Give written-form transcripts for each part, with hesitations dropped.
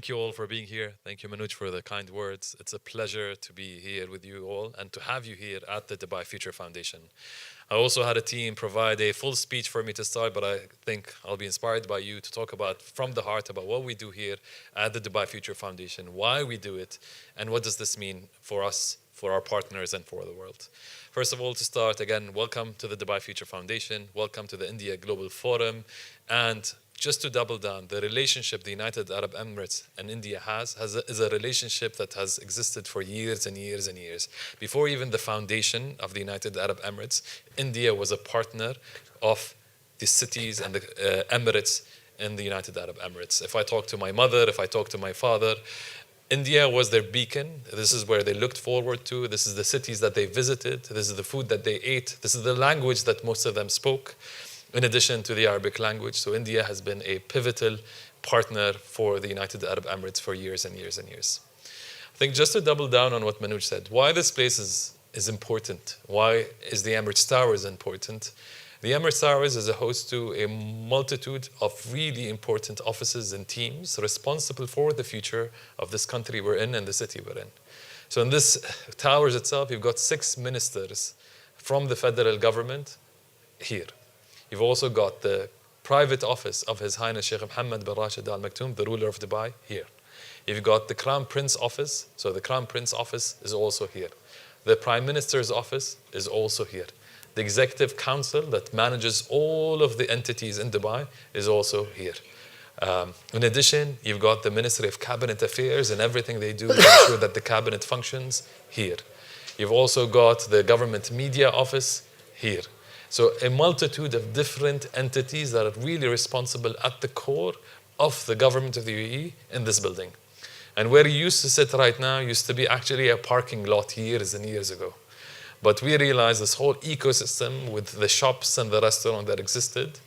Thank you all for being here. Thank you, Manoj, for the kind words. It's a pleasure to be here with you all and to have you here at the Dubai Future Foundation. I also had a team provide a full speech for me to start, but I think I'll be inspired by you to talk about from the heart about what we do here at the Dubai Future Foundation, why we do it, and what does this mean for us, for our partners, and for the world. First of all, to start, again, welcome to the Dubai Future Foundation, welcome to the India Global Forum, and just to double down, the relationship the United Arab Emirates and India is a relationship that has existed for years and years and years. Before even the foundation of the United Arab Emirates, India was a partner of the cities and the emirates in the United Arab Emirates. If I talk to my mother, if I talk to my father, India was their beacon. This is where they looked forward to. This is the cities that they visited. This is the food that they ate. This is the language that most of them spoke, in addition to the Arabic language. So India has been a pivotal partner for the United Arab Emirates for years and years and years. I think just to double down on what Manoj said, why this place is important, why is the Emirates Towers important? The Emirates Towers is a host to a multitude of really important offices and teams responsible for the future of this country we're in and the city we're in. So in this towers itself, you've got 6 ministers from the federal government here. You've also got the private office of His Highness Sheikh Mohammed bin Rashid Al Maktoum, the ruler of Dubai, here. You've got the Crown Prince office, so the Crown Prince office is also here. The Prime Minister's office is also here. The Executive Council that manages all of the entities in Dubai is also here. In addition, you've got the Ministry of Cabinet Affairs and everything they do to ensure that the cabinet functions here. You've also got the Government Media Office here. So a multitude of different entities that are really responsible at the core of the government of the UAE in this building. And where you used to sit right now used to be actually a parking lot years and years ago. But we realized this whole ecosystem with the shops and the restaurant that existed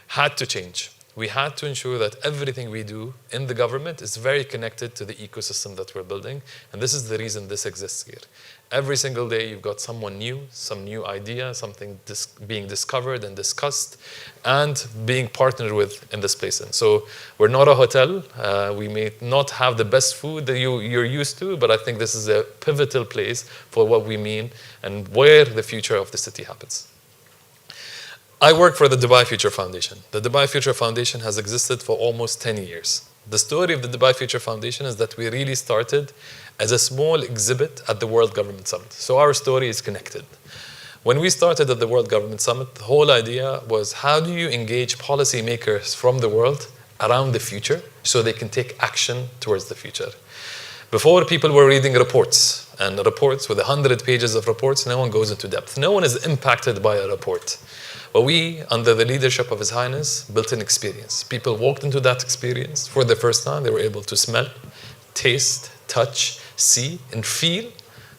had to change. We had to ensure that everything we do in the government is very connected to the ecosystem that we're building. And this is the reason this exists here. Every single day you've got someone new, some new idea, something being discovered and discussed and being partnered with in this place. And so we're not a hotel. We may not have the best food that you're used to, but I think this is a pivotal place for what we mean and where the future of the city happens. I work for the Dubai Future Foundation. The Dubai Future Foundation has existed for almost 10 years. The story of the Dubai Future Foundation is that we really started as a small exhibit at the World Government Summit. So our story is connected. When we started at the World Government Summit, the whole idea was how do you engage policymakers from the world around the future so they can take action towards the future. Before, people were reading reports, and reports with 100 pages of reports, no one goes into depth. No one is impacted by a report. But we, under the leadership of His Highness, built an experience. People walked into that experience for the first time. They were able to smell, taste, touch, see, and feel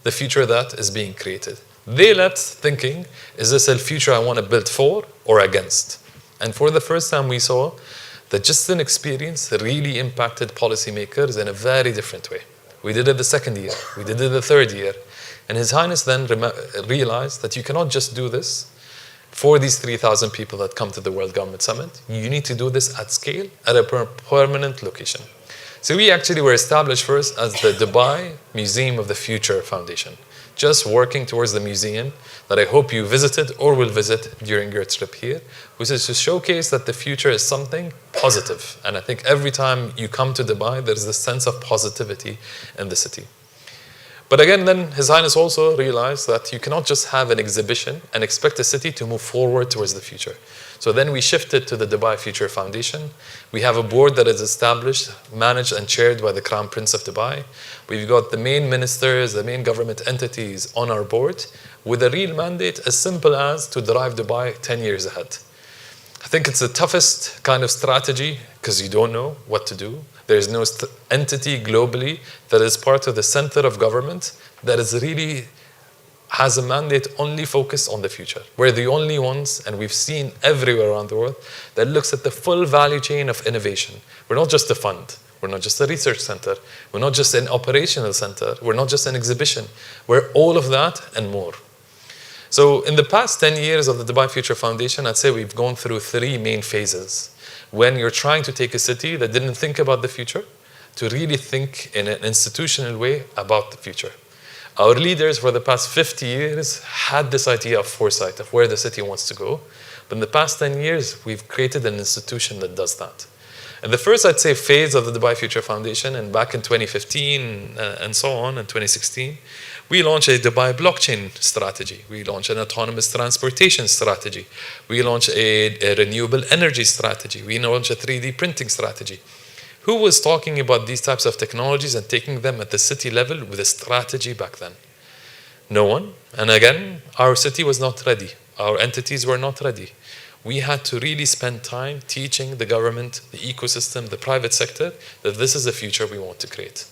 the future that is being created. They left thinking, is this a future I want to build for or against? And for the first time, we saw that just an experience really impacted policymakers in a very different way. We did it the second year. We did it the third year. And His Highness then realized that you cannot just do this for these 3,000 people that come to the World Government Summit. You need to do this at scale at a permanent location. So we actually were established first as the Dubai Museum of the Future Foundation, just working towards the museum that I hope you visited or will visit during your trip here, which is to showcase that the future is something positive. And I think every time you come to Dubai, there's this sense of positivity in the city. But again, then His Highness also realized that you cannot just have an exhibition and expect a city to move forward towards the future. So then we shifted to the Dubai Future Foundation. We have a board that is established, managed and chaired by the Crown Prince of Dubai. We've got the main ministers, the main government entities on our board with a real mandate as simple as to drive Dubai 10 years ahead. I think it's the toughest kind of strategy because you don't know what to do. There's no entity globally that is part of the center of government that is really has a mandate only focused on the future. We're the only ones, and we've seen everywhere around the world, that looks at the full value chain of innovation. We're not just a fund. We're not just a research center. We're not just an operational center. We're not just an exhibition. We're all of that and more. So in the past 10 years of the Dubai Future Foundation, I'd say we've gone through 3 main phases. When you're trying to take a city that didn't think about the future, to really think in an institutional way about the future. Our leaders for the past 50 years had this idea of foresight, of where the city wants to go. But in the past 10 years, we've created an institution that does that. And the first, I'd say, phase of the Dubai Future Foundation, and back in 2015 and so on, in 2016, we launched a Dubai blockchain strategy. We launched an autonomous transportation strategy. We launched a renewable energy strategy. We launched a 3D printing strategy. Who was talking about these types of technologies and taking them at the city level with a strategy back then? No one. And again, our city was not ready. Our entities were not ready. We had to really spend time teaching the government, the ecosystem, the private sector, that this is the future we want to create.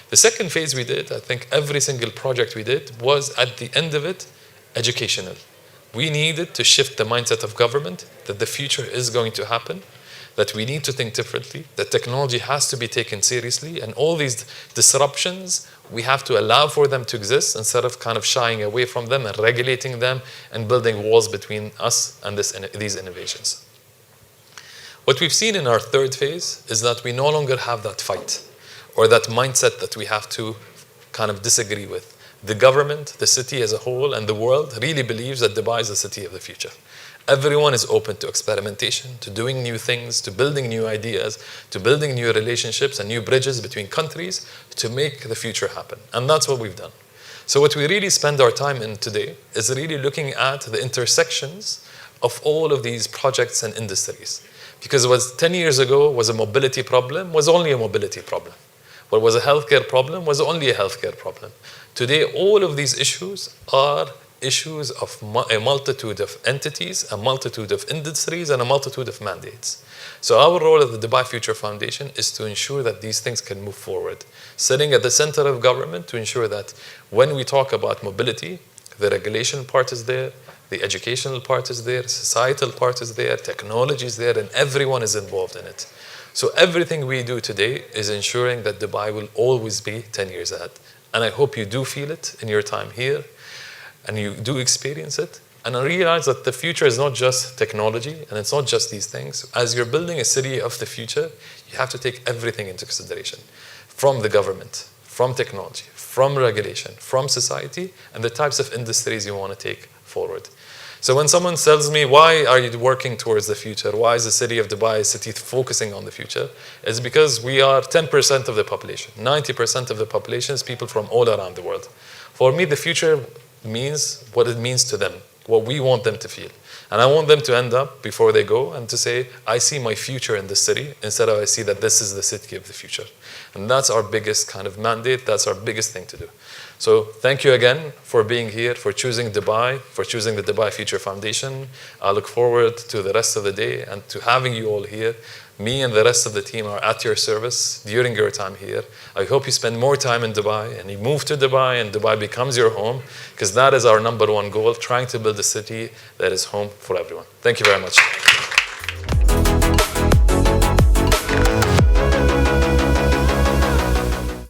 The second phase we did, I think every single project we did, was at the end of it, educational. We needed to shift the mindset of government that the future is going to happen, that we need to think differently, that technology has to be taken seriously, and all these disruptions, we have to allow for them to exist instead of kind of shying away from them and regulating them and building walls between us and these innovations. What we've seen in our third phase is that we no longer have that fight or that mindset that we have to kind of disagree with. The government, the city as a whole, and the world really believes that Dubai is the city of the future. Everyone is open to experimentation, to doing new things, to building new ideas, to building new relationships and new bridges between countries to make the future happen. And that's what we've done. So what we really spend our time in today is really looking at the intersections of all of these projects and industries. Because what 10 years ago was a mobility problem was only a mobility problem. What was a healthcare problem was only a healthcare problem. Today, all of these issues are issues of a multitude of entities, a multitude of industries, and a multitude of mandates. So our role at the Dubai Future Foundation is to ensure that these things can move forward, sitting at the center of government to ensure that when we talk about mobility, the regulation part is there, the educational part is there, societal part is there, technology is there, and everyone is involved in it. So everything we do today is ensuring that Dubai will always be 10 years ahead. And I hope you do feel it in your time here, and you do experience it, and I realize that the future is not just technology, and it's not just these things. As you're building a city of the future, you have to take everything into consideration, from the government, from technology, from regulation, from society, and the types of industries you want to take forward. So when someone tells me, why are you working towards the future? Why is the city of Dubai, a city focusing on the future? It's because we are 10% of the population. 90% of the population is people from all around the world. For me, the future means what it means to them, what we want them to feel. And I want them to end up, before they go, and to say, I see my future in this city, instead of I see that this is the city of the future. And that's our biggest kind of mandate, that's our biggest thing to do. So thank you again for being here, for choosing Dubai, for choosing the Dubai Future Foundation. I look forward to the rest of the day and to having you all here. Me and the rest of the team are at your service during your time here. I hope you spend more time in Dubai and you move to Dubai and Dubai becomes your home, because that is our #1 goal, trying to build a city that is home for everyone. Thank you very much.